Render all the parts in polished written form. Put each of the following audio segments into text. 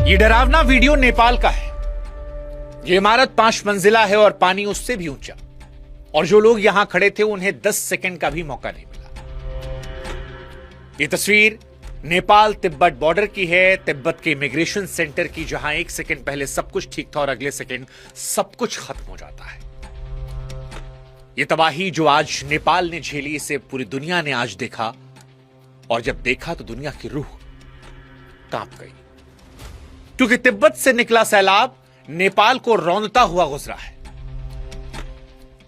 ये डरावना वीडियो नेपाल का है। ये इमारत 5 मंजिला है और पानी उससे भी ऊंचा, और जो लोग यहां खड़े थे उन्हें 10 सेकंड का भी मौका नहीं मिला। ये तस्वीर नेपाल तिब्बत बॉर्डर की है, तिब्बत के इमिग्रेशन सेंटर की, जहां 1 सेकंड पहले सब कुछ ठीक था और अगले सेकंड सब कुछ खत्म हो जाता है। ये तबाही जो आज नेपाल ने झेली, इसे पूरी दुनिया ने आज देखा, और जब देखा तो दुनिया की रूह कांप गई, क्योंकि तिब्बत से निकला सैलाब नेपाल को रौंदता हुआ गुजरा है।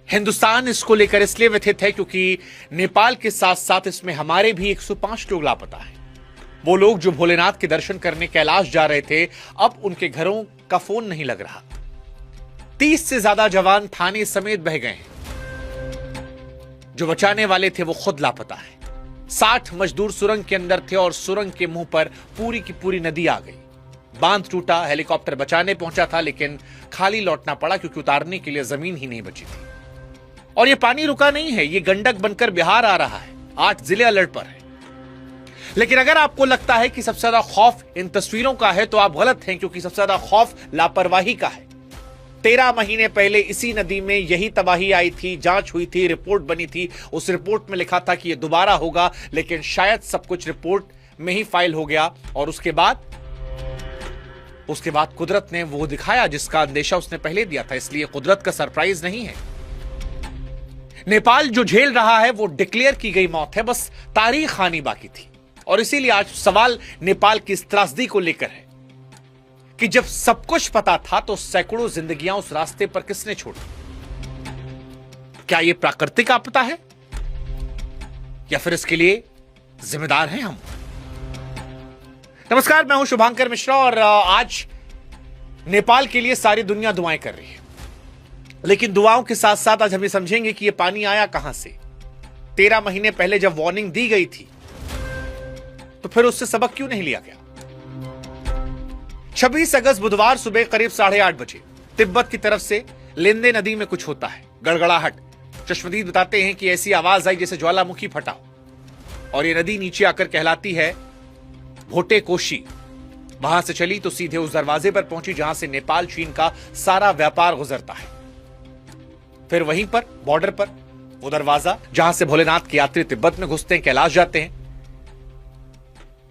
हिंदुस्तान इसको लेकर इसलिए व्यथित है क्योंकि नेपाल के साथ साथ इसमें हमारे भी 105 लोग लापता हैं। वो लोग जो भोलेनाथ के दर्शन करने कैलाश जा रहे थे, अब उनके घरों का फोन नहीं लग रहा। 30 से ज्यादा जवान थाने समेत बह गए हैं। जो बचाने वाले थे वो खुद लापता है। 60 मजदूर सुरंग के अंदर थे और सुरंग के मुंह पर पूरी की पूरी नदी आ गई। बांध टूटा, हेलीकॉप्टर बचाने पहुंचा था, लेकिन खाली लौटना पड़ा क्योंकि उतारने के लिए जमीन ही नहीं बची थी। और ये पानी रुका नहीं है, ये गंडक बनकर बिहार आ रहा है। 8 जिले अलर्ट पर हैं। लेकिन अगर आपको लगता है कि सबसे ज्यादा खौफ इन तस्वीरों का है, तो आप गलत हैं, क्योंकि सबसे ज्यादा खौफ लापरवाही का है। 13 महीने पहले इसी नदी में यही तबाही आई थी, जांच हुई थी, रिपोर्ट बनी थी। उस रिपोर्ट में लिखा था कि यह दोबारा होगा, लेकिन शायद सब कुछ रिपोर्ट में ही फाइल हो गया। और उसके बाद कुदरत ने वो दिखाया जिसका अंदेशा उसने पहले दिया था। इसलिए कुदरत का सरप्राइज नहीं है। नेपाल जो झेल रहा है वो डिक्लेयर की गई मौत है, बस तारीख आनी बाकी थी। और इसीलिए आज सवाल नेपाल की इस त्रासदी को लेकर है कि जब सब कुछ पता था तो सैकड़ों जिंदगियां उस रास्ते पर किसने छोड़ी? क्या यह प्राकृतिक आपदा है या फिर इसके लिए जिम्मेदार हैं हम? नमस्कार, मैं हूं शुभांकर मिश्रा और आज नेपाल के लिए सारी दुनिया दुआएं कर रही है। लेकिन दुआओं के साथ साथ आज हम ये समझेंगे कि यह पानी आया कहां से। 13 महीने पहले जब वार्निंग दी गई थी तो फिर उससे सबक क्यों नहीं लिया गया? 26 अगस्त बुधवार सुबह करीब 8:30 बजे तिब्बत की तरफ से लिंदे नदी में कुछ होता है, गड़गड़ाहट। चश्मदीद बताते हैं कि ऐसी आवाज आई जैसे ज्वालामुखी फटा हो, और ये नदी नीचे आकर कहलाती है भोटे कोशी। वहां से चली तो सीधे उस दरवाजे पर पहुंची जहां से नेपाल चीन का सारा व्यापार गुजरता है। फिर वहीं पर बॉर्डर पर वो दरवाजा जहां से भोलेनाथ के यात्री तिब्बत में घुसते हैं, कैलाश जाते हैं।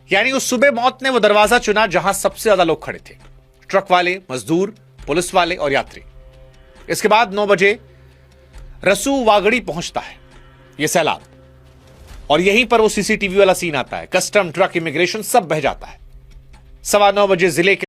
यानी उस सुबह मौत ने वो दरवाजा चुना जहां सबसे ज्यादा लोग खड़े थे, ट्रक वाले, मजदूर, पुलिस वाले और यात्री। इसके बाद 9 बजे रसू वागड़ी पहुंचता है ये सैलाब, और यहीं पर वो सीसीटीवी वाला सीन आता है। कस्टम, ट्रक, इमिग्रेशन सब बह जाता है। 9:15 बजे जिले के